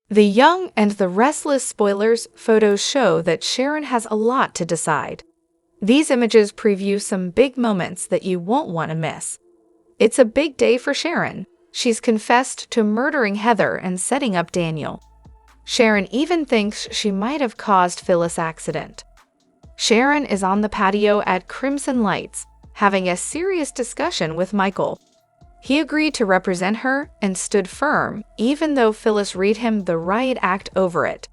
The Young and the Restless spoilers photos show that Sharon has a lot to decide. These images preview some big moments that you won't want to miss. It's a big day for Sharon. She's confessed to murdering Heather and setting up Daniel. Sharon even thinks she might have caused Phyllis' accident. Sharon is on the patio at Crimson Lights, having a serious discussion with Michael. He agreed to represent her and stood firm, even though Phyllis read him the riot act over it.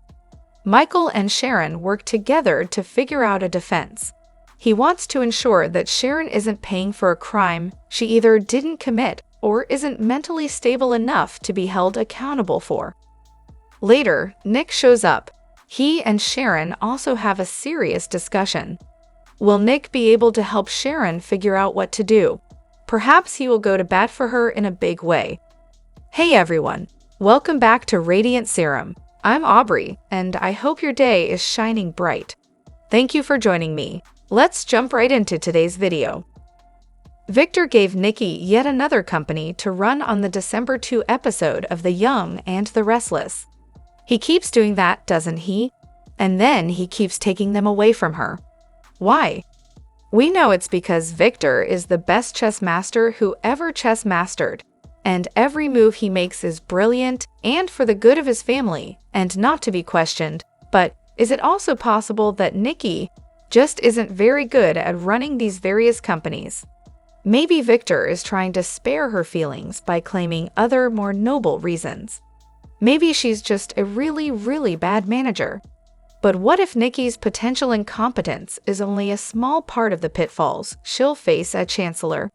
Michael and Sharon work together to figure out a defense. He wants to ensure that Sharon isn't paying for a crime she either didn't commit or isn't mentally stable enough to be held accountable for. Later, Nick shows up. He and Sharon also have a serious discussion. Will Nick be able to help Sharon figure out what to do? Perhaps he will go to bat for her in a big way. Hey everyone, welcome back to Radiant Serum. I'm Aubrey, and I hope your day is shining bright. Thank you for joining me. Let's jump right into today's video. Victor gave Nikki yet another company to run on the December 2 episode of The Young and the Restless. He keeps doing that, doesn't he? And then he keeps taking them away from her. Why? We know it's because Victor is the best chess master who ever chess mastered, and every move he makes is brilliant and for the good of his family and not to be questioned. But is it also possible that Nikki just isn't very good at running these various companies? Maybe Victor is trying to spare her feelings by claiming other, more noble reasons. Maybe she's just a really bad manager. But what if Nikki's potential incompetence is only a small part of the pitfalls she'll face at Chancellor?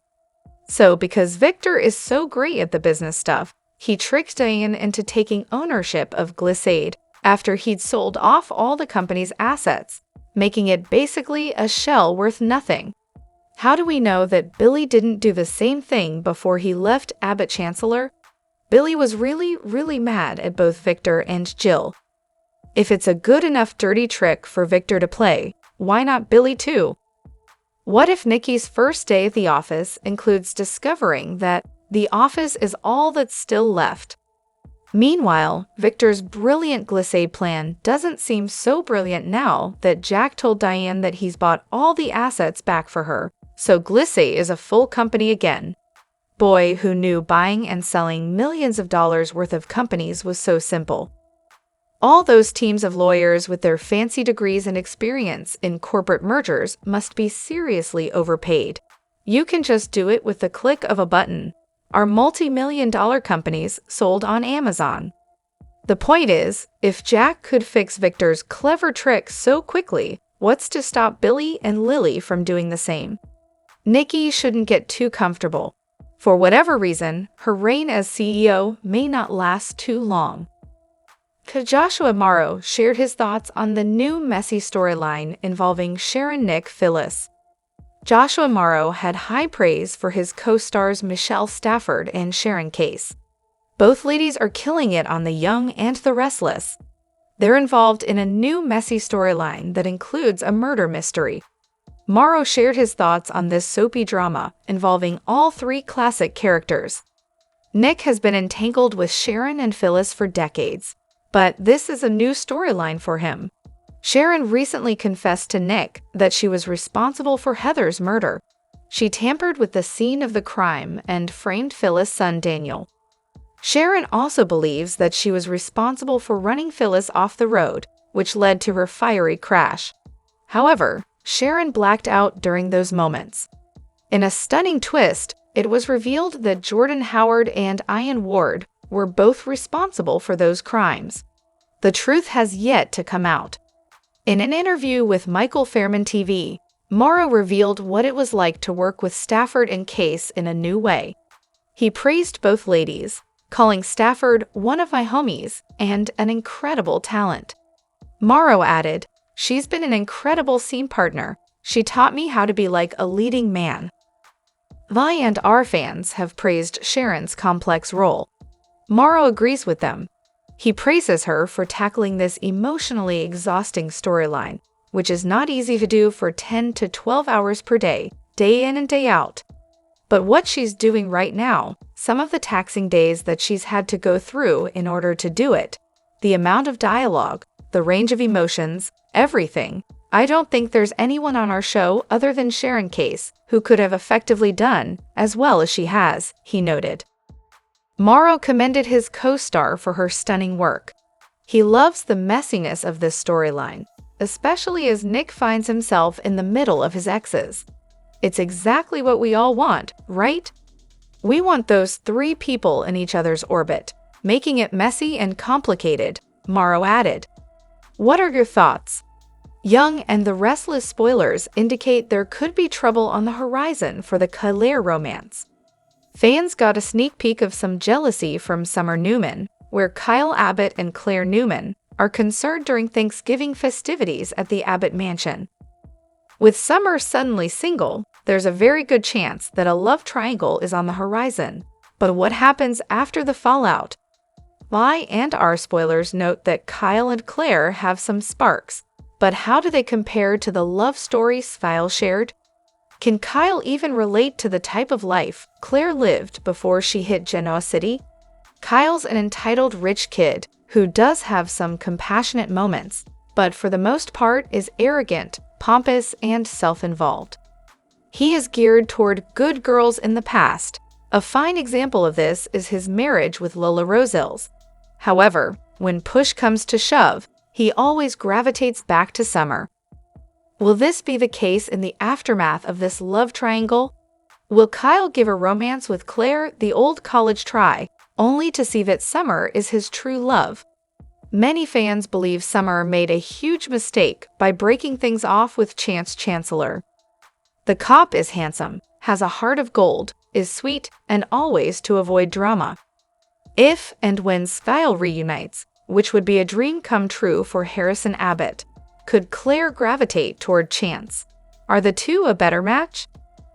So, because Victor is so great at the business stuff, he tricked Diane into taking ownership of Glissade after he'd sold off all the company's assets, making it basically a shell worth nothing. How do we know that Billy didn't do the same thing before he left Abbott Chancellor? Billy was really mad at both Victor and Jill. If it's a good enough dirty trick for Victor to play, why not Billy too? What if Nikki's first day at the office includes discovering that the office is all that's still left? Meanwhile, Victor's brilliant Glissade plan doesn't seem so brilliant now that Jack told Diane that he's bought all the assets back for her, so Glissade is a full company again. Boy, who knew buying and selling millions of dollars worth of companies was so simple. All those teams of lawyers with their fancy degrees and experience in corporate mergers must be seriously overpaid. You can just do it with the click of a button. Our multi-million-dollar companies sold on Amazon. The point is, if Jack could fix Victor's clever trick so quickly, what's to stop Billy and Lily from doing the same? Nikki shouldn't get too comfortable. For whatever reason, her reign as CEO may not last too long. Joshua Morrow shared his thoughts on the new messy storyline involving Sharon, Nick, Phyllis. Joshua Morrow had high praise for his co-stars Michelle Stafford and Sharon Case. Both ladies are killing it on The Young and the Restless. They're involved in a new messy storyline that includes a murder mystery. Morrow shared his thoughts on this soapy drama involving all three classic characters. Nick has been entangled with Sharon and Phyllis for decades. But this is a new storyline for him. Sharon recently confessed to Nick that she was responsible for Heather's murder. She tampered with the scene of the crime and framed Phyllis' son Daniel. Sharon also believes that she was responsible for running Phyllis off the road, which led to her fiery crash. However, Sharon blacked out during those moments. In a stunning twist, it was revealed that Jordan Howard and Ian Ward were both responsible for those crimes. The truth has yet to come out. In an interview with Michael Fairman TV, Morrow revealed what it was like to work with Stafford and Case in a new way. He praised both ladies, calling Stafford one of my homies and an incredible talent. Morrow added, "She's been an incredible scene partner. She taught me how to be like a leading man." Vi and our fans have praised Sharon's complex role. Morrow agrees with them. He praises her for tackling this emotionally exhausting storyline, which is not easy to do for 10 to 12 hours per day, day in and day out. But what she's doing right now, some of the taxing days that she's had to go through in order to do it, the amount of dialogue, the range of emotions, everything. I don't think there's anyone on our show other than Sharon Case who could have effectively done as well as she has, he noted. Morrow commended his co-star for her stunning work. He loves the messiness of this storyline, especially as Nick finds himself in the middle of his exes. It's exactly what we all want, right? We want those three people in each other's orbit, making it messy and complicated, Morrow added. What are your thoughts? Young and the Restless spoilers indicate there could be trouble on the horizon for the Claire romance. Fans got a sneak peek of some jealousy from Summer Newman, where Kyle Abbott and Claire Newman are concerned during Thanksgiving festivities at the Abbott mansion. With Summer suddenly single, there's a very good chance that a love triangle is on the horizon. But what happens after the fallout? Y and R spoilers note that Kyle and Claire have some sparks, but how do they compare to the love story style shared? Can Kyle even relate to the type of life Claire lived before she hit Genoa City? Kyle's an entitled rich kid who does have some compassionate moments, but for the most part is arrogant, pompous, and self-involved. He is geared toward good girls in the past. A fine example of this is his marriage with Lola Roselles. However, when push comes to shove, he always gravitates back to Summer. Will this be the case in the aftermath of this love triangle? Will Kyle give a romance with Claire the old college try, only to see that Summer is his true love? Many fans believe Summer made a huge mistake by breaking things off with Chance Chancellor. The cop is handsome, has a heart of gold, is sweet, and always to avoid drama. If and when Kyle reunites, which would be a dream come true for Harrison Abbott, could Claire gravitate toward Chance? Are the two a better match?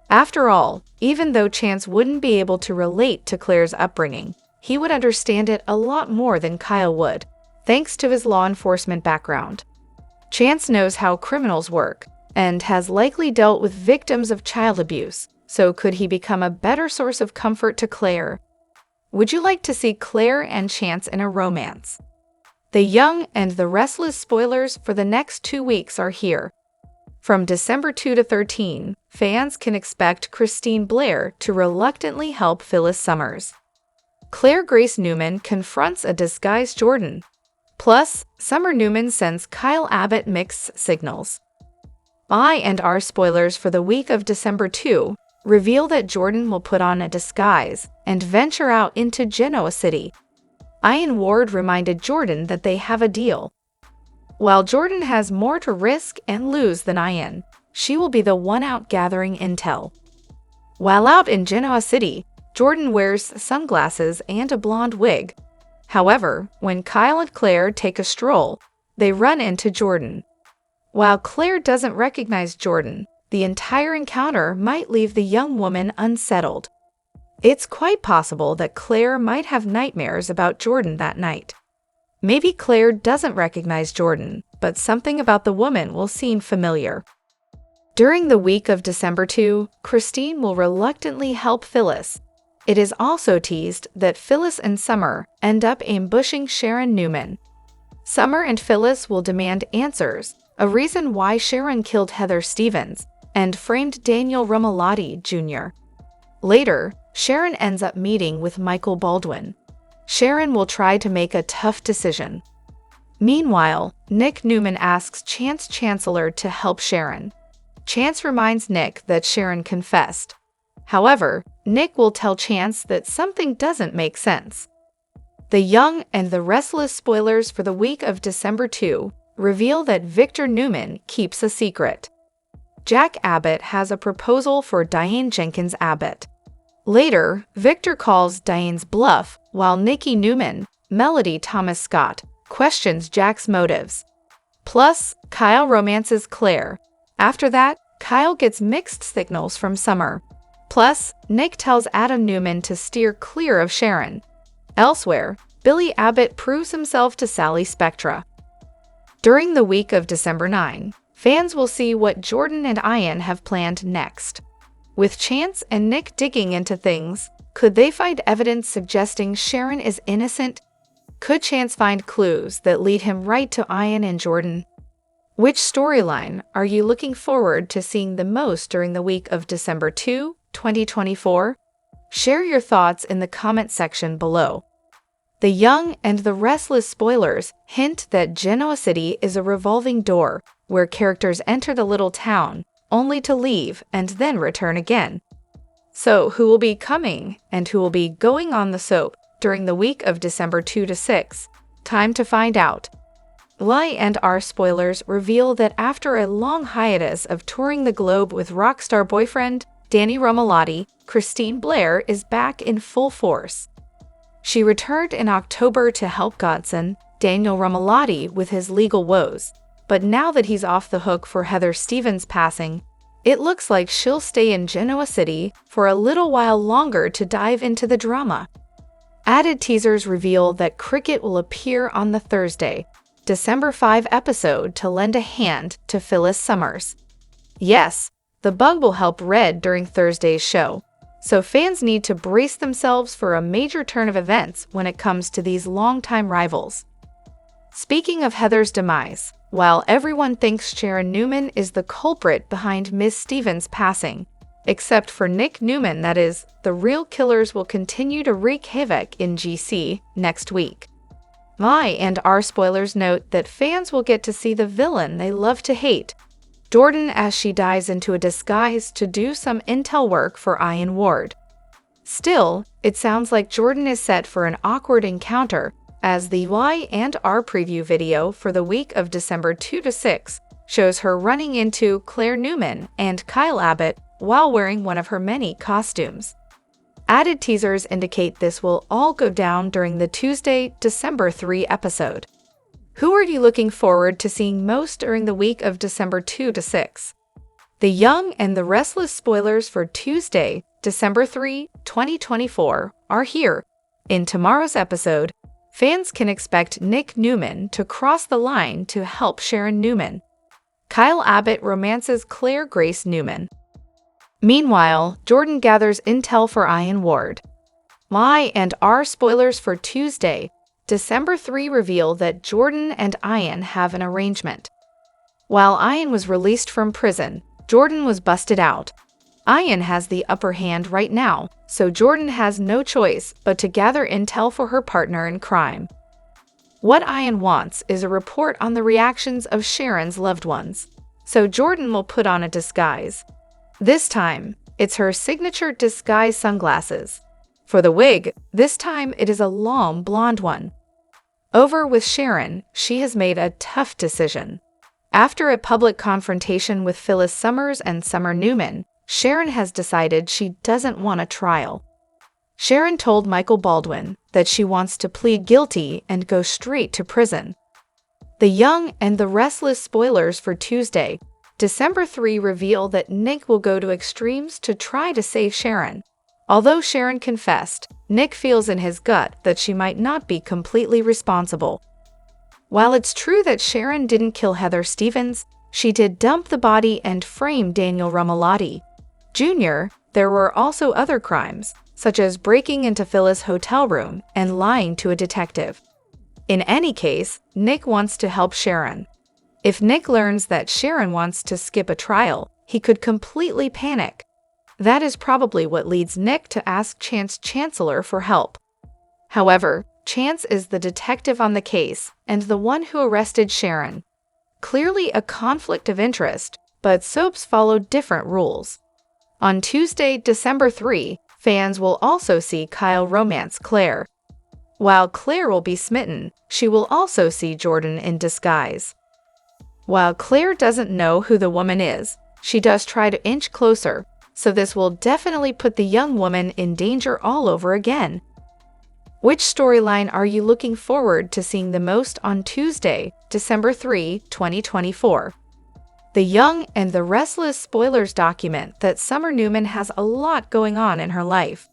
After all, even though Chance wouldn't be able to relate to Claire's upbringing, he would understand it a lot more than Kyle would, thanks to his law enforcement background. Chance knows how criminals work, and has likely dealt with victims of child abuse, so could he become a better source of comfort to Claire? Would you like to see Claire and Chance in a romance? The Young and the Restless spoilers for the next 2 weeks are here. From December 2 to 13, fans can expect Christine Blair to reluctantly help Phyllis Summers. Claire Grace Newman confronts a disguised Jordan. Plus, Summer Newman sends Kyle Abbott mixed signals. I and R spoilers for the week of December 2 reveal that Jordan will put on a disguise and venture out into Genoa City. Ian Ward reminded Jordan that they have a deal. While Jordan has more to risk and lose than Ian, she will be the one out gathering intel. While out in Genoa City, Jordan wears sunglasses and a blonde wig. However, when Kyle and Claire take a stroll, they run into Jordan. While Claire doesn't recognize Jordan, the entire encounter might leave the young woman unsettled. It's quite possible that Claire might have nightmares about Jordan that night. Maybe Claire doesn't recognize Jordan, but something about the woman will seem familiar. During the week of December 2, Christine will reluctantly help Phyllis. It is also teased that Phyllis and Summer end up ambushing Sharon Newman. Summer and Phyllis will demand answers, a reason why Sharon killed Heather Stevens and framed Daniel Romalotti Jr. Later, Sharon ends up meeting with Michael Baldwin. Sharon will try to make a tough decision. Meanwhile, Nick Newman asks Chance Chancellor to help Sharon. Chance reminds Nick that Sharon confessed. However, Nick will tell Chance that something doesn't make sense. The Young and the Restless spoilers for the week of December 2 reveal that Victor Newman keeps a secret. Jack Abbott has a proposal for Diane Jenkins Abbott. Later, Victor calls Diane's bluff while Nikki Newman, Melody Thomas Scott, questions Jack's motives. Plus, Kyle romances Claire. After that, Kyle gets mixed signals from Summer. Plus, Nick tells Adam Newman to steer clear of Sharon. Elsewhere, Billy Abbott proves himself to Sally Spectra. During the week of December 9, fans will see what Jordan and Ian have planned next. With Chance and Nick digging into things, could they find evidence suggesting Sharon is innocent? Could Chance find clues that lead him right to Ian and Jordan? Which storyline are you looking forward to seeing the most during the week of December 2, 2024? Share your thoughts in the comment section below. The Young and the Restless spoilers hint that Genoa City is a revolving door where characters enter the little town only to leave and then return again. So, who will be coming and who will be going on the soap during the week of December 2 to 6? Time to find out. Y&R spoilers reveal that after a long hiatus of touring the globe with rock star boyfriend Danny Romalotti, Christine Blair is back in full force. She returned in October to help godson Daniel Romalotti with his legal woes, but now that he's off the hook for Heather Stevens' passing, it looks like she'll stay in Genoa City for a little while longer to dive into the drama. Added teasers reveal that Cricket will appear on the Thursday, December 5 episode to lend a hand to Phyllis Summers. Yes, the bug will help Red during Thursday's show, so fans need to brace themselves for a major turn of events when it comes to these longtime rivals. Speaking of Heather's demise, while everyone thinks Sharon Newman is the culprit behind Miss Stevens' passing, except for Nick Newman, that is, the real killers will continue to wreak havoc in GC next week. Y&R spoilers note that fans will get to see the villain they love to hate, Jordan, as she dives into a disguise to do some intel work for Ian Ward. Still, it sounds like Jordan is set for an awkward encounter, as the Y&R preview video for the week of December 2 to 6 shows her running into Claire Newman and Kyle Abbott while wearing one of her many costumes. Added teasers indicate this will all go down during the Tuesday, December 3 episode. Who are you looking forward to seeing most during the week of December 2 to 6? The Young and the Restless spoilers for Tuesday, December 3, 2024 are here. In tomorrow's episode, fans can expect Nick Newman to cross the line to help Sharon Newman. Kyle Abbott romances Claire Grace Newman. Meanwhile, Jordan gathers intel for Ian Ward. Y&R spoilers for Tuesday, December 3 reveal that Jordan and Ian have an arrangement. While Ian was released from prison, Jordan was busted out. Ian has the upper hand right now, so Jordan has no choice but to gather intel for her partner in crime. What Ian wants is a report on the reactions of Sharon's loved ones, so Jordan will put on a disguise. This time, it's her signature disguise sunglasses. For the wig, this time it is a long blonde one. Over with Sharon, she has made a tough decision. After a public confrontation with Phyllis Summers and Summer Newman, Sharon has decided she doesn't want a trial. Sharon told Michael Baldwin that she wants to plead guilty and go straight to prison. The Young and the Restless spoilers for Tuesday, December 3 reveal that Nick will go to extremes to try to save Sharon. Although Sharon confessed, Nick feels in his gut that she might not be completely responsible. While it's true that Sharon didn't kill Heather Stevens, she did dump the body and frame Daniel Romalotti. Jr., there were also other crimes, such as breaking into Phyllis' hotel room and lying to a detective. In any case, Nick wants to help Sharon. If Nick learns that Sharon wants to skip a trial, he could completely panic. That is probably what leads Nick to ask Chance Chancellor for help. However, Chance is the detective on the case and the one who arrested Sharon. Clearly a conflict of interest, but soaps follow different rules. On Tuesday, December 3, fans will also see Kyle romance Claire. While Claire will be smitten, she will also see Jordan in disguise. While Claire doesn't know who the woman is, she does try to inch closer, so this will definitely put the young woman in danger all over again. Which storyline are you looking forward to seeing the most on Tuesday, December 3, 2024? The Young and the Restless spoilers document that Summer Newman has a lot going on in her life.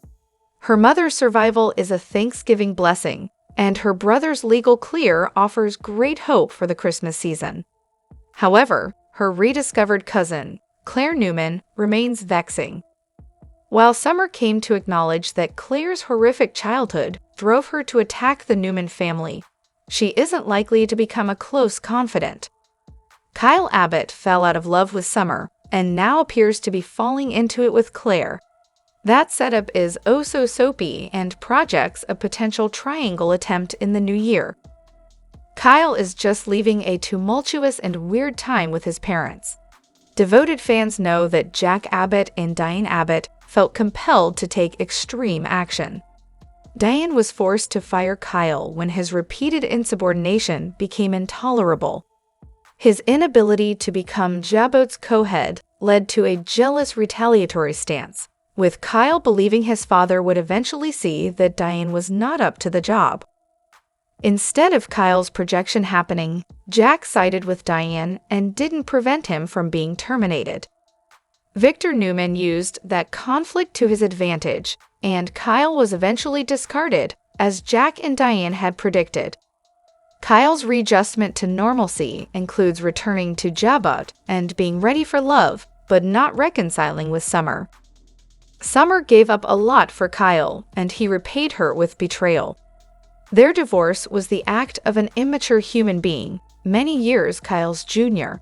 Her mother's survival is a Thanksgiving blessing, and her brother's legal clear offers great hope for the Christmas season. However, her rediscovered cousin, Claire Newman, remains vexing. While Summer came to acknowledge that Claire's horrific childhood drove her to attack the Newman family. She isn't likely to become a close confidant. Kyle Abbott fell out of love with Summer, and now appears to be falling into it with Claire. That setup is oh so soapy and projects a potential triangle attempt in the new year. Kyle is just leaving a tumultuous and weird time with his parents. Devoted fans know that Jack Abbott and Diane Abbott felt compelled to take extreme action. Diane was forced to fire Kyle when his repeated insubordination became intolerable. His inability to become Jabot's co-head led to a jealous retaliatory stance, with Kyle believing his father would eventually see that Diane was not up to the job. Instead of Kyle's projection happening, Jack sided with Diane and didn't prevent him from being terminated. Victor Newman used that conflict to his advantage, and Kyle was eventually discarded, as Jack and Diane had predicted. Kyle's readjustment to normalcy includes returning to Jabot and being ready for love, but not reconciling with Summer. Summer gave up a lot for Kyle, and he repaid her with betrayal. Their divorce was the act of an immature human being, many years Kyle's junior.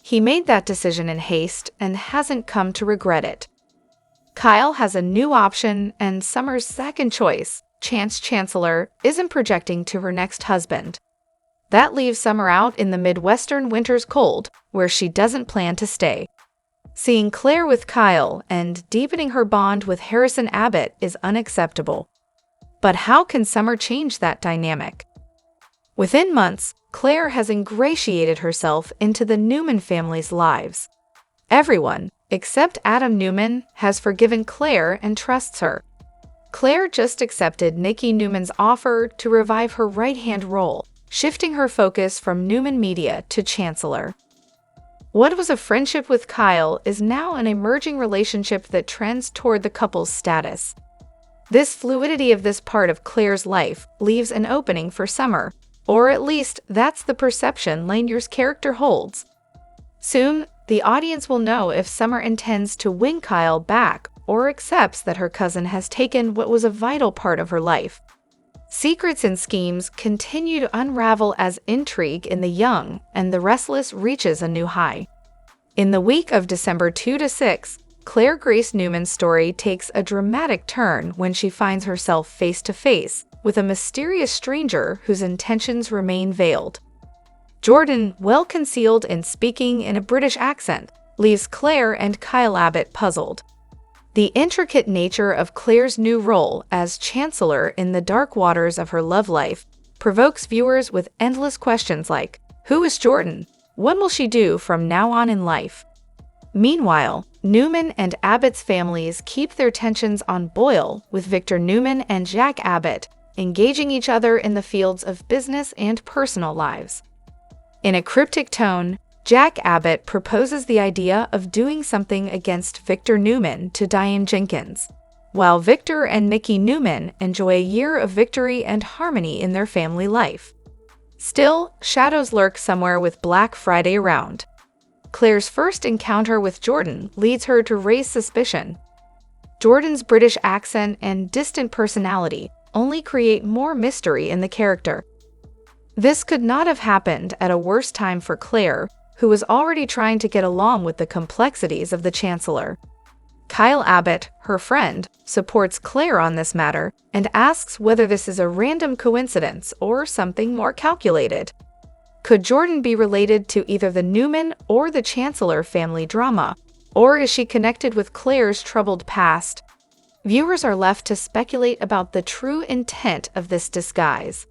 He made that decision in haste and hasn't come to regret it. Kyle has a new option, and Summer's second choice, Chance Chancellor, isn't projecting to her next husband. That leaves Summer out in the Midwestern winter's cold, where she doesn't plan to stay. Seeing Claire with Kyle and deepening her bond with Harrison Abbott is unacceptable. But how can Summer change that dynamic? Within months, Claire has ingratiated herself into the Newman family's lives. Everyone, except Adam Newman, has forgiven Claire and trusts her. Claire just accepted Nikki Newman's offer to revive her right-hand role, shifting her focus from Newman Media to Chancellor. What was a friendship with Kyle is now an emerging relationship that trends toward the couple's status. This fluidity of this part of Claire's life leaves an opening for Summer, or at least that's the perception Lanier's character holds. Soon, the audience will know if Summer intends to win Kyle back or accepts that her cousin has taken what was a vital part of her life. Secrets and schemes continue to unravel as intrigue in The Young and The Restless reaches a new high. In the week of December 2 to 6, Claire Grace Newman's story takes a dramatic turn when she finds herself face-to-face with a mysterious stranger whose intentions remain veiled. Jordan, well concealed and speaking in a British accent, leaves Claire and Kyle Abbott puzzled. The intricate nature of Claire's new role as Chancellor in the dark waters of her love life provokes viewers with endless questions like, who is Jordan? What will she do from now on in life? Meanwhile, Newman and Abbott's families keep their tensions on boil, with Victor Newman and Jack Abbott engaging each other in the fields of business and personal lives. In a cryptic tone, Jack Abbott proposes the idea of doing something against Victor Newman to Diane Jenkins, while Victor and Nikki Newman enjoy a year of victory and harmony in their family life. Still, shadows lurk somewhere with Black Friday around. Claire's first encounter with Jordan leads her to raise suspicion. Jordan's British accent and distant personality only create more mystery in the character. This could not have happened at a worse time for Claire, who was already trying to get along with the complexities of the Chancellor. Kyle Abbott, her friend, supports Claire on this matter and asks whether this is a random coincidence or something more calculated. Could Jordan be related to either the Newman or the Chancellor family drama, or is she connected with Claire's troubled past? Viewers are left to speculate about the true intent of this disguise.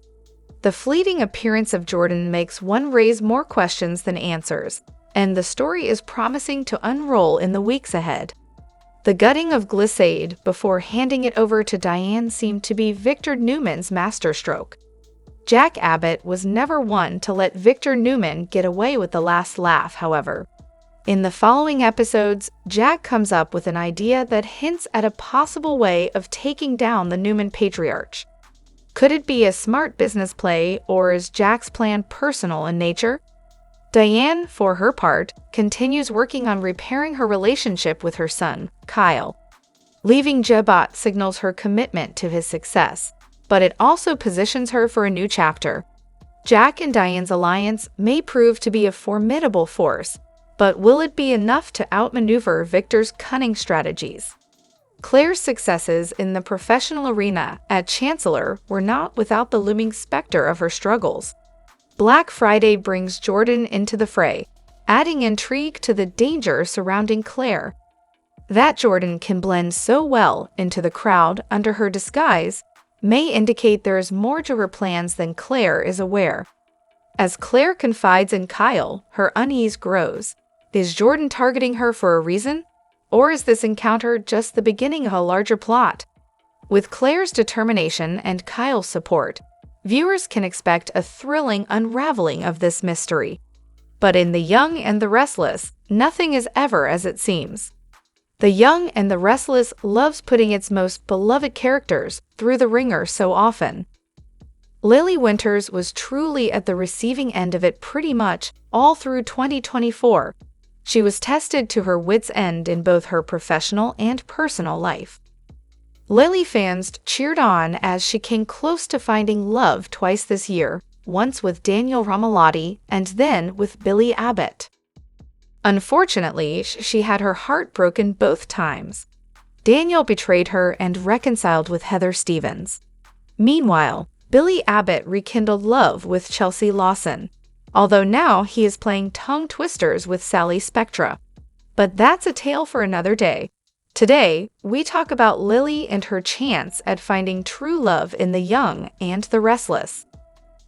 The fleeting appearance of Jordan makes one raise more questions than answers, and the story is promising to unroll in the weeks ahead. The gutting of Glissade before handing it over to Diane seemed to be Victor Newman's masterstroke. Jack Abbott was never one to let Victor Newman get away with the last laugh, however. In the following episodes, Jack comes up with an idea that hints at a possible way of taking down the Newman patriarch. Could it be a smart business play, or is Jack's plan personal in nature? Diane, for her part, continues working on repairing her relationship with her son, Kyle. Leaving Jabot signals her commitment to his success. but it also positions her for a new chapter. Jack and Diane's alliance may prove to be a formidable force, but will it be enough to outmaneuver Victor's cunning strategies? Claire's successes in the professional arena at Chancellor were not without the looming specter of her struggles. Black Friday brings Jordan into the fray, adding intrigue to the danger surrounding Claire. That Jordan can blend so well into the crowd under her disguise may indicate there is more to her plans than Claire is aware. As Claire confides in Kyle, her unease grows. Is Jordan targeting her for a reason? Or is this encounter just the beginning of a larger plot? With Claire's determination and Kyle's support, viewers can expect a thrilling unraveling of this mystery. But in The Young and the Restless, nothing is ever as it seems. The Young and the Restless loves putting its most beloved characters through the ringer so often. Lily Winters was truly at the receiving end of it pretty much all through 2024. She was tested to her wits' end in both her professional and personal life. Lily fans cheered on as she came close to finding love twice this year, once with Daniel Romalotti and then with Billy Abbott. Unfortunately, she had her heart broken both times. Daniel betrayed her and reconciled with Heather Stevens. Meanwhile, Billy Abbott rekindled love with Chelsea Lawson, although now he is playing tongue twisters with Sally Spectra. But that's a tale for another day. Today, we talk about Lily and her chance at finding true love in The Young and the Restless.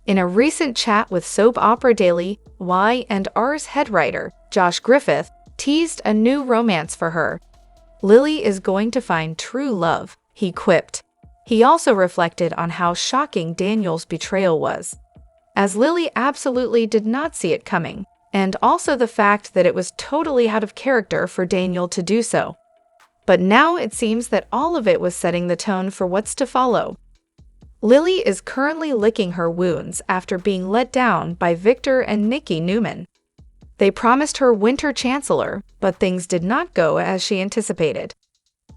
In a recent chat with Soap Opera Daily, Y&R's head writer, Josh Griffith, teased a new romance for her. Lily is going to find true love, he quipped. He also reflected on how shocking Daniel's betrayal was, as Lily absolutely did not see it coming, and also the fact that it was totally out of character for Daniel to do so. But now it seems that all of it was setting the tone for what's to follow. Lily is currently licking her wounds after being let down by Victor and Nikki Newman. They promised her Winter Chancellor, but things did not go as she anticipated.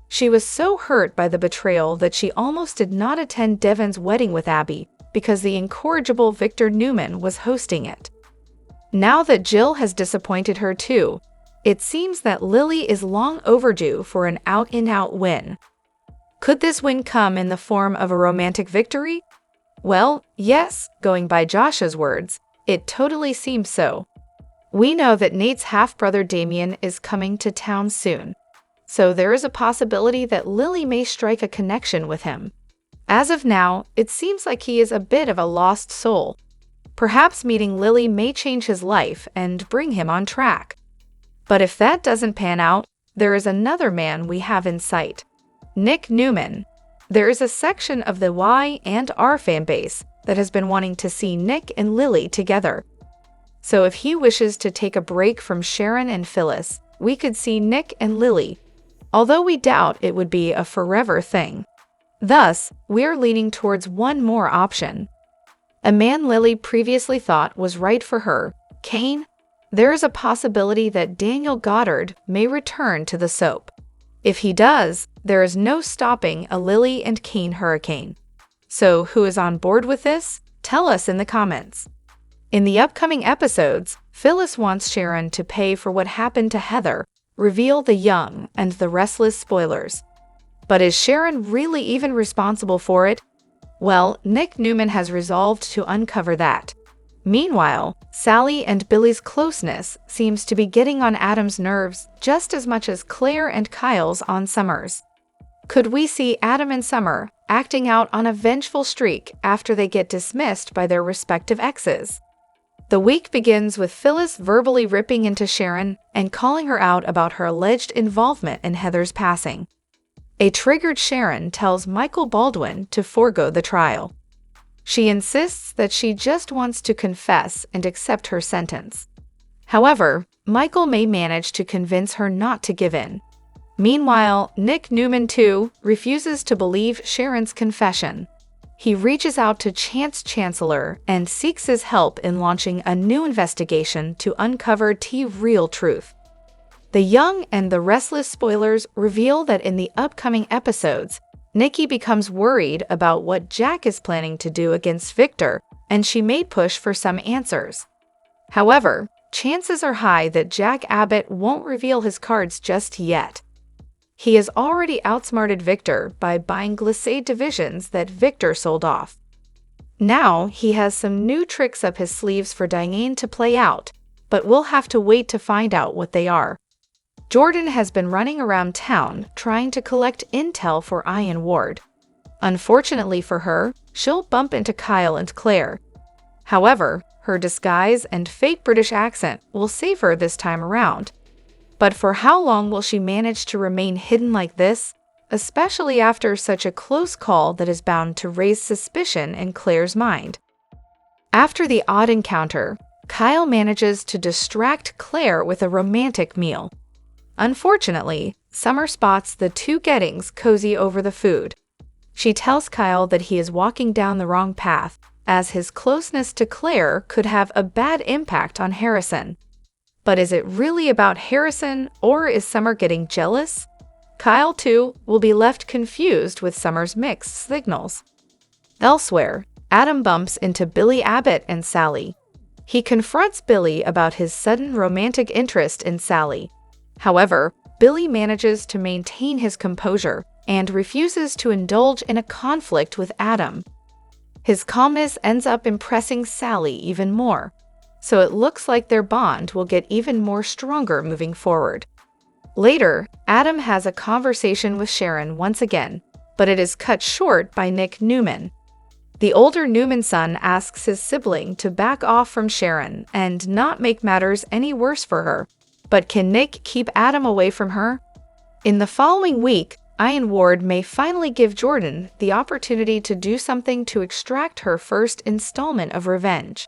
She was so hurt by the betrayal that she almost did not attend Devon's wedding with Abby because the incorrigible Victor Newman was hosting it. Now that Jill has disappointed her too, it seems that Lily is long overdue for an out-and-out win. Could this win come in the form of a romantic victory? Well, yes, going by Josh's words, it totally seems so. We know that Nate's half-brother Damien is coming to town soon, so there is a possibility that Lily may strike a connection with him. As of now, it seems like he is a bit of a lost soul. Perhaps meeting Lily may change his life and bring him on track. But if that doesn't pan out, there is another man we have in sight. Nick Newman. There is a section of the Y&R fanbase that has been wanting to see Nick and Lily together. So if he wishes to take a break from Sharon and Phyllis, we could see Nick and Lily, although we doubt it would be a forever thing. Thus, we're leaning towards one more option. A man Lily previously thought was right for her, Kane. There is a possibility that Daniel Goddard may return to the soap. If he does, there is no stopping a Lily and Kane hurricane. So who is on board with this? Tell us in the comments. In the upcoming episodes, Phyllis wants Sharon to pay for what happened to Heather, reveal The Young and the Restless spoilers. But is Sharon really even responsible for it? Well, Nick Newman has resolved to uncover that. Meanwhile, Sally and Billy's closeness seems to be getting on Adam's nerves just as much as Claire and Kyle's on Summer's. Could we see Adam and Summer acting out on a vengeful streak after they get dismissed by their respective exes? The week begins with Phyllis verbally ripping into Sharon and calling her out about her alleged involvement in Heather's passing. A triggered Sharon tells Michael Baldwin to forego the trial. She insists that she just wants to confess and accept her sentence. However, Michael may manage to convince her not to give in. Meanwhile, Nick Newman, too, refuses to believe Sharon's confession. He reaches out to Chancellor and seeks his help in launching a new investigation to uncover the real truth. The Young and the Restless spoilers reveal that in the upcoming episodes, Nikki becomes worried about what Jack is planning to do against Victor, and she may push for some answers. However, chances are high that Jack Abbott won't reveal his cards just yet. He has already outsmarted Victor by buying glacé divisions that Victor sold off. Now he has some new tricks up his sleeves for Diane to play out, but we'll have to wait to find out what they are. Jordan has been running around town trying to collect intel for Ian Ward. Unfortunately for her, she'll bump into Kyle and Claire. However, her disguise and fake British accent will save her this time around. But for how long will she manage to remain hidden like this, especially after such a close call that is bound to raise suspicion in Claire's mind? After the odd encounter, Kyle manages to distract Claire with a romantic meal. Unfortunately, Summer spots the two Gettings cozy over the food. She tells Kyle that he is walking down the wrong path, as his closeness to Claire could have a bad impact on Harrison. But is it really about Harrison, or is Summer getting jealous? Kyle, too, will be left confused with Summer's mixed signals. Elsewhere, Adam bumps into Billy Abbott and Sally. He confronts Billy about his sudden romantic interest in Sally. However, Billy manages to maintain his composure and refuses to indulge in a conflict with Adam. His calmness ends up impressing Sally even more, so it looks like their bond will get even more stronger moving forward. Later, Adam has a conversation with Sharon once again, but it is cut short by Nick Newman. The older Newman son asks his sibling to back off from Sharon and not make matters any worse for her. But can Nick keep Adam away from her? In the following week, Ian Ward may finally give Jordan the opportunity to do something to extract her first installment of revenge.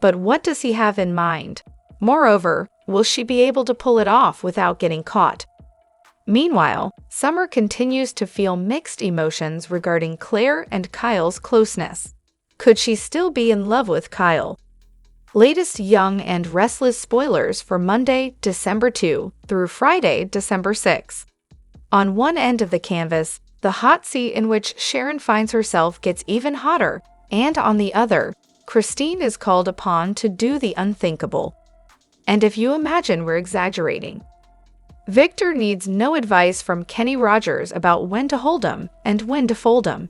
But what does he have in mind? Moreover, will she be able to pull it off without getting caught? Meanwhile, Summer continues to feel mixed emotions regarding Claire and Kyle's closeness. Could she still be in love with Kyle? Latest Young and Restless spoilers for Monday, December 2 through Friday, December 6. On one end of the canvas, the hot seat in which Sharon finds herself gets even hotter, and on the other, Christine is called upon to do the unthinkable. And if you imagine we're exaggerating, Victor needs no advice from Kenny Rogers about when to hold him and when to fold him.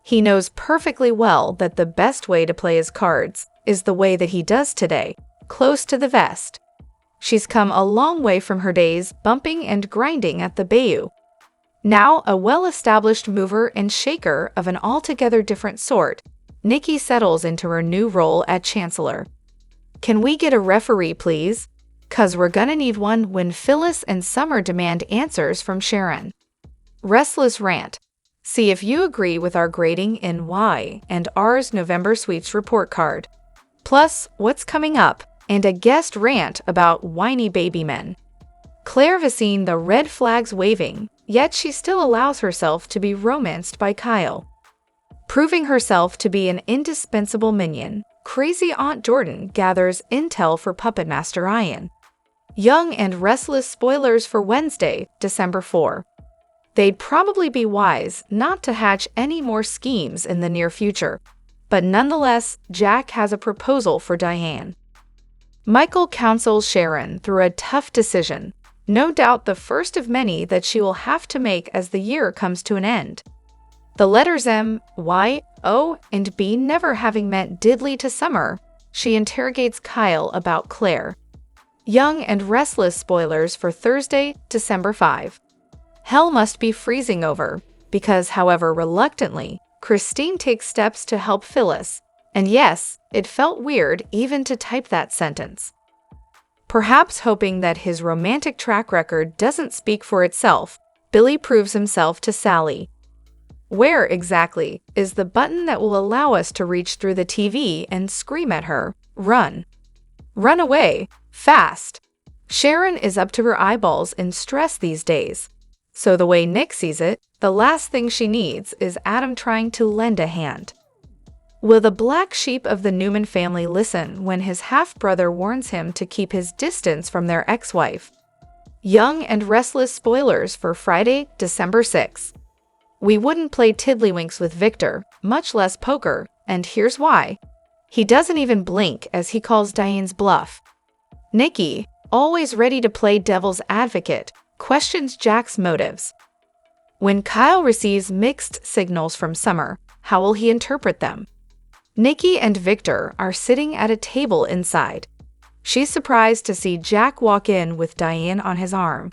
He knows perfectly well that the best way to play his cards is the way that he does today, close to the vest. She's come a long way from her days bumping and grinding at the Bayou. Now a well-established mover and shaker of an altogether different sort, Nikki settles into her new role at Chancellor. Can we get a referee, please? 'Cause we're gonna need one when Phyllis and Summer demand answers from Sharon. Restless rant. See if you agree with our grading in Y and R's November Sweeps report card. Plus, what's coming up, and a guest rant about whiny baby men. Claire has seen the red flags waving, yet she still allows herself to be romanced by Kyle. Proving herself to be an indispensable minion, crazy Aunt Jordan gathers intel for Puppet Master Ian. Young and Restless spoilers for Wednesday, December 4. They'd probably be wise not to hatch any more schemes in the near future. But nonetheless, Jack has a proposal for Diane. Michael counsels Sharon through a tough decision, no doubt the first of many that she will have to make as the year comes to an end. The letters M, Y, O, and B never having meant diddly to Summer, she interrogates Kyle about Claire. Young and Restless spoilers for Thursday, December 5. Hell must be freezing over, because however reluctantly, Christine takes steps to help Phyllis, and yes, it felt weird even to type that sentence. Perhaps hoping that his romantic track record doesn't speak for itself, Billy proves himself to Sally. Where exactly is the button that will allow us to reach through the TV and scream at her, "Run! Run away! Fast!" Sharon is up to her eyeballs in stress these days. So the way Nick sees it, the last thing she needs is Adam trying to lend a hand. Will the black sheep of the Newman family listen when his half-brother warns him to keep his distance from their ex-wife? Young and Restless spoilers for Friday, December 6. We wouldn't play tiddlywinks with Victor, much less poker, and here's why. He doesn't even blink as he calls Diane's bluff. Nikki, always ready to play devil's advocate, questions Jack's motives. When Kyle receives mixed signals from Summer, how will he interpret them? Nikki and Victor are sitting at a table inside. She's surprised to see Jack walk in with Diane on his arm.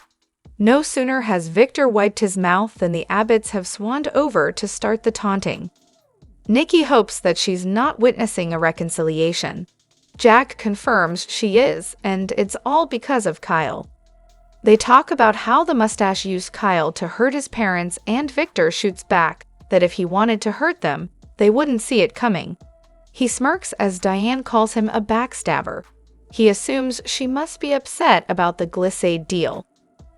No sooner has Victor wiped his mouth than the Abbotts have swanned over to start the taunting. Nikki hopes that she's not witnessing a reconciliation. Jack confirms she is, and it's all because of Kyle. They talk about how the mustache used Kyle to hurt his parents, and Victor shoots back that if he wanted to hurt them, they wouldn't see it coming. He smirks as Diane calls him a backstabber. He assumes she must be upset about the Glissade deal.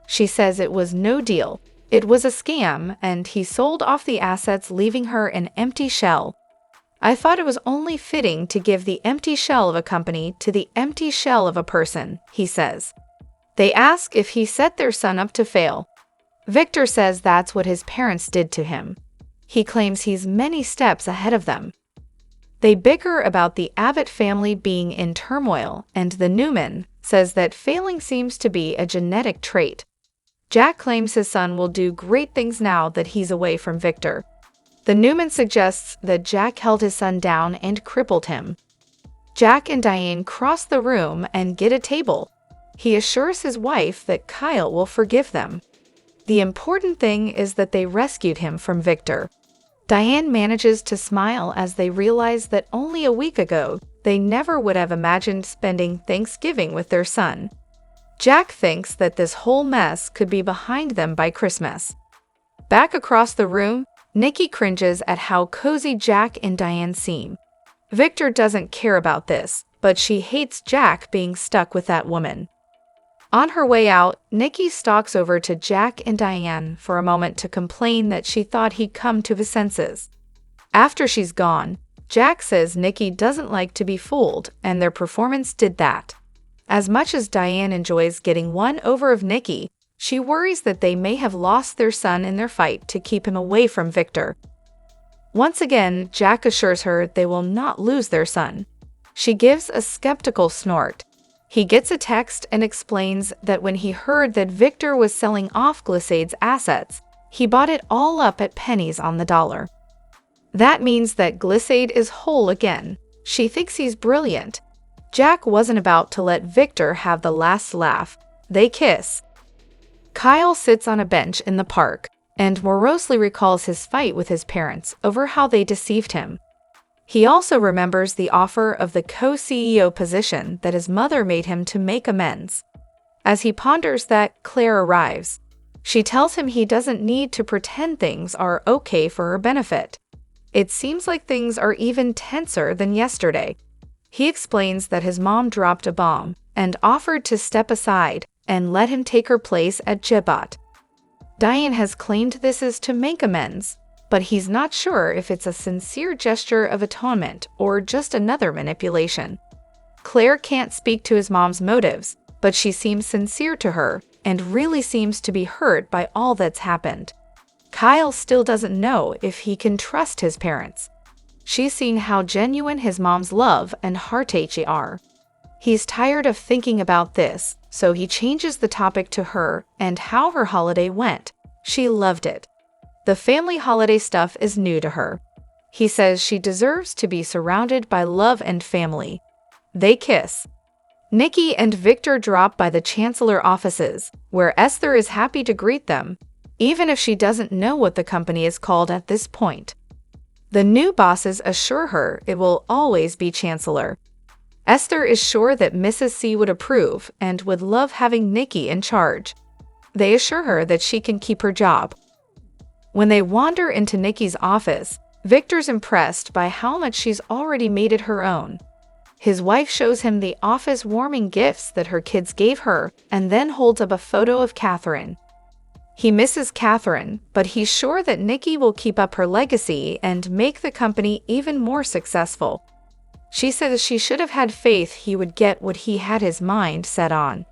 She says it was no deal. It was a scam, and he sold off the assets, leaving her an empty shell. I thought it was only fitting to give the empty shell of a company to the empty shell of a person, he says. They ask if he set their son up to fail. Victor says that's what his parents did to him. He claims he's many steps ahead of them. They bicker about the Abbott family being in turmoil, and the Newman says that failing seems to be a genetic trait. Jack claims his son will do great things now that he's away from Victor. The Newman suggests that Jack held his son down and crippled him. Jack and Diane cross the room and get a table. He assures his wife that Kyle will forgive them. The important thing is that they rescued him from Victor. Diane manages to smile as they realize that only a week ago, they never would have imagined spending Thanksgiving with their son. Jack thinks that this whole mess could be behind them by Christmas. Back across the room, Nikki cringes at how cozy Jack and Diane seem. Victor doesn't care about this, but she hates Jack being stuck with that woman. On her way out, Nikki stalks over to Jack and Diane for a moment to complain that she thought he'd come to his senses. After she's gone, Jack says Nikki doesn't like to be fooled, and their performance did that. As much as Diane enjoys getting one over of Nikki, she worries that they may have lost their son in their fight to keep him away from Victor. Once again, Jack assures her they will not lose their son. She gives a skeptical snort. He gets a text and explains that when he heard that Victor was selling off Glissade's assets, he bought it all up at pennies on the dollar. That means that Glissade is whole again. She thinks he's brilliant. Jack wasn't about to let Victor have the last laugh. They kiss. Kyle sits on a bench in the park and morosely recalls his fight with his parents over how they deceived him. He also remembers the offer of the co-CEO position that his mother made him to make amends. As he ponders that, Claire arrives. She tells him he doesn't need to pretend things are okay for her benefit. It seems like things are even tenser than yesterday. He explains that his mom dropped a bomb and offered to step aside and let him take her place at Jibot. Diane has claimed this is to make amends, but he's not sure if it's a sincere gesture of atonement or just another manipulation. Claire can't speak to his mom's motives, but she seems sincere to her and really seems to be hurt by all that's happened. Kyle still doesn't know if he can trust his parents. She's seen how genuine his mom's love and heartache are. He's tired of thinking about this, so he changes the topic to her and how her holiday went. She loved it. The family holiday stuff is new to her. He says she deserves to be surrounded by love and family. They kiss. Nikki and Victor drop by the Chancellor offices, where Esther is happy to greet them, even if she doesn't know what the company is called at this point. The new bosses assure her it will always be Chancellor. Esther is sure that Mrs. C would approve and would love having Nikki in charge. They assure her that she can keep her job. When they wander into Nikki's office, Victor's impressed by how much she's already made it her own. His wife shows him the office-warming gifts that her kids gave her and then holds up a photo of Catherine. He misses Catherine, but he's sure that Nikki will keep up her legacy and make the company even more successful. She says she should have had faith he would get what he had his mind set on.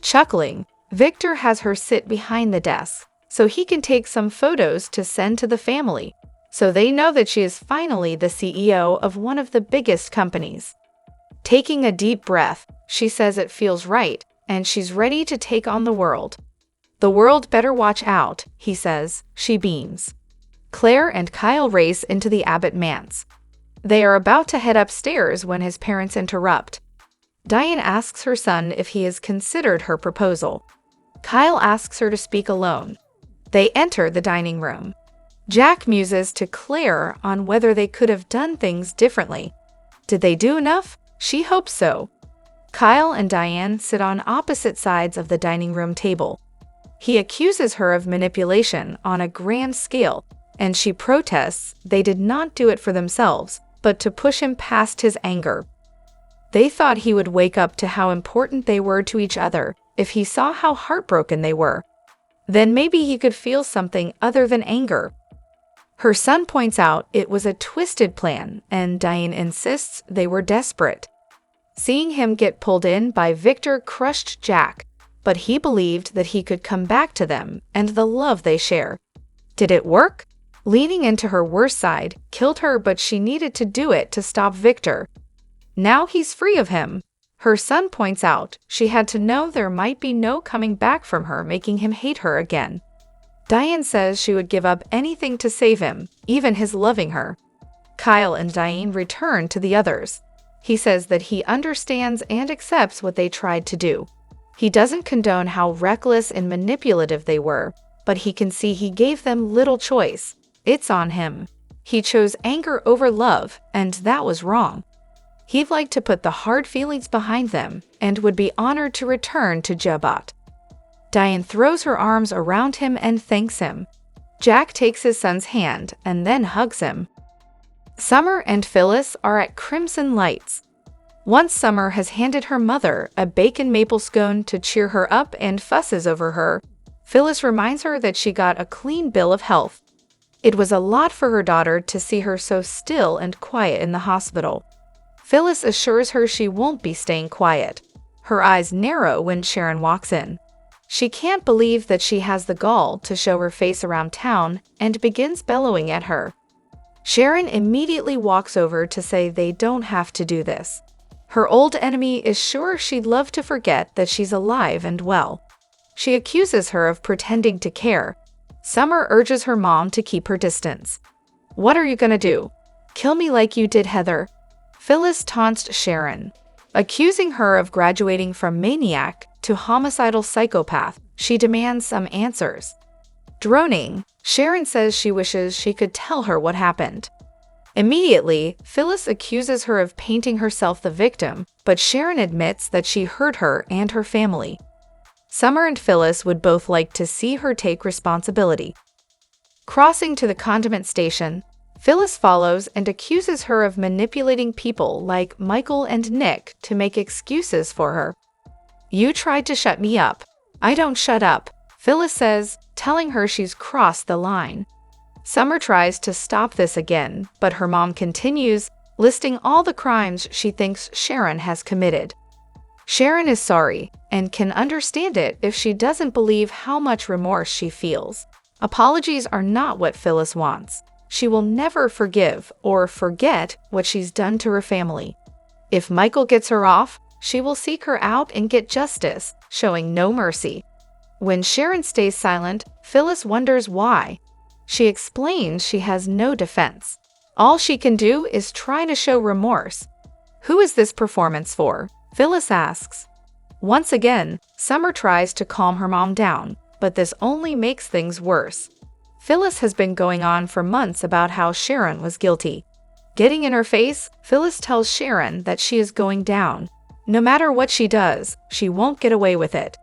Chuckling, Victor has her sit behind the desk, so he can take some photos to send to the family, so they know that she is finally the CEO of one of the biggest companies. Taking a deep breath, she says it feels right, and she's ready to take on the world. The world better watch out, he says. She beams. Claire and Kyle race into the Abbott manse. They are about to head upstairs when his parents interrupt. Diane asks her son if he has considered her proposal. Kyle asks her to speak alone. They enter the dining room. Jack muses to Claire on whether they could have done things differently. Did they do enough? She hopes so. Kyle and Diane sit on opposite sides of the dining room table. He accuses her of manipulation on a grand scale, and she protests they did not do it for themselves, but to push him past his anger. They thought he would wake up to how important they were to each other if he saw how heartbroken they were. Then maybe he could feel something other than anger. Her son points out it was a twisted plan, and Diane insists they were desperate. Seeing him get pulled in by Victor crushed Jack, but he believed that he could come back to them and the love they share. Did it work? Leaning into her worst side killed her, but she needed to do it to stop Victor. Now he's free of him. Her son points out she had to know there might be no coming back from her making him hate her again. Diane says she would give up anything to save him, even his loving her. Kyle and Diane return to the others. He says that he understands and accepts what they tried to do. He doesn't condone how reckless and manipulative they were, but he can see he gave them little choice. It's on him. He chose anger over love, and that was wrong. He'd like to put the hard feelings behind them and would be honored to return to Jabat. Diane throws her arms around him and thanks him. Jack takes his son's hand and then hugs him. Summer and Phyllis are at Crimson Lights. Once Summer has handed her mother a bacon maple scone to cheer her up and fusses over her, Phyllis reminds her that she got a clean bill of health. It was a lot for her daughter to see her so still and quiet in the hospital. Phyllis assures her she won't be staying quiet. Her eyes narrow when Sharon walks in. She can't believe that she has the gall to show her face around town and begins bellowing at her. Sharon immediately walks over to say they don't have to do this. Her old enemy is sure she'd love to forget that she's alive and well. She accuses her of pretending to care. Summer urges her mom to keep her distance. "What are you gonna do? Kill me like you did Heather?" Phyllis taunts Sharon, accusing her of graduating from maniac to homicidal psychopath. She demands some answers. Droning, Sharon says she wishes she could tell her what happened. Immediately, Phyllis accuses her of painting herself the victim, but Sharon admits that she hurt her and her family. Summer and Phyllis would both like to see her take responsibility. Crossing to the condiment station, Phyllis follows and accuses her of manipulating people like Michael and Nick to make excuses for her. "You tried to shut me up. I don't shut up," Phyllis says, telling her she's crossed the line. Summer tries to stop this again, but her mom continues, listing all the crimes she thinks Sharon has committed. Sharon is sorry and can understand it if she doesn't believe how much remorse she feels. Apologies are not what Phyllis wants. She will never forgive or forget what she's done to her family. If Michael gets her off, she will seek her out and get justice, showing no mercy. When Sharon stays silent, Phyllis wonders why. She explains she has no defense. All she can do is try to show remorse. "Who is this performance for?" Phyllis asks. Once again, Summer tries to calm her mom down, but this only makes things worse. Phyllis has been going on for months about how Sharon was guilty. Getting in her face, Phyllis tells Sharon that she is going down. No matter what she does, she won't get away with it.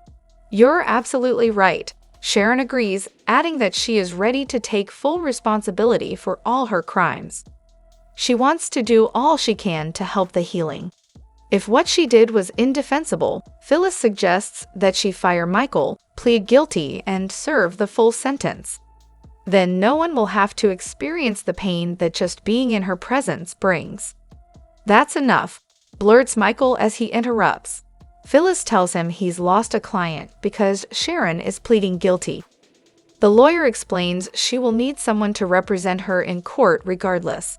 "You're absolutely right," Sharon agrees, adding that she is ready to take full responsibility for all her crimes. She wants to do all she can to help the healing. If what she did was indefensible, Phyllis suggests that she fire Michael, plead guilty, and serve the full sentence. Then no one will have to experience the pain that just being in her presence brings. "That's enough," blurts Michael as he interrupts. Phyllis tells him he's lost a client because Sharon is pleading guilty. The lawyer explains she will need someone to represent her in court regardless.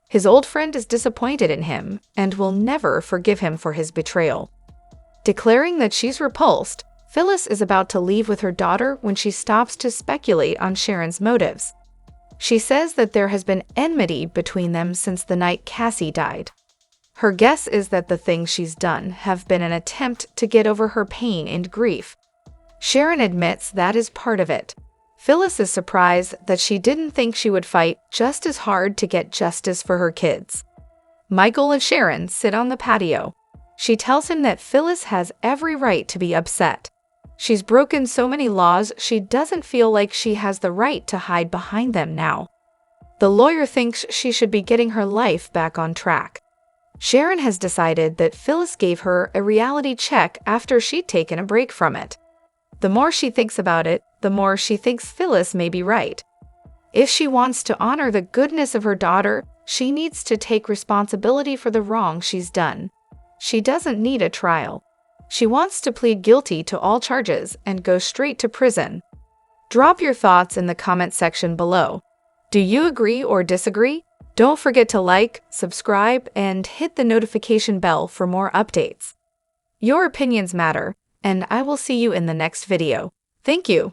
His old friend is disappointed in him and will never forgive him for his betrayal. Declaring that she's repulsed, Phyllis is about to leave with her daughter when she stops to speculate on Sharon's motives. She says that there has been enmity between them since the night Cassie died. Her guess is that the things she's done have been an attempt to get over her pain and grief. Sharon admits that is part of it. Phyllis is surprised that she didn't think she would fight just as hard to get justice for her kids. Michael and Sharon sit on the patio. She tells him that Phyllis has every right to be upset. She's broken so many laws she doesn't feel like she has the right to hide behind them now. The lawyer thinks she should be getting her life back on track. Sharon has decided that Phyllis gave her a reality check after she'd taken a break from it. The more she thinks about it, the more she thinks Phyllis may be right. If she wants to honor the goodness of her daughter, she needs to take responsibility for the wrong she's done. She doesn't need a trial. She wants to plead guilty to all charges and go straight to prison. Drop your thoughts in the comment section below. Do you agree or disagree? Don't forget to like, subscribe, and hit the notification bell for more updates. Your opinions matter, and I will see you in the next video. Thank you.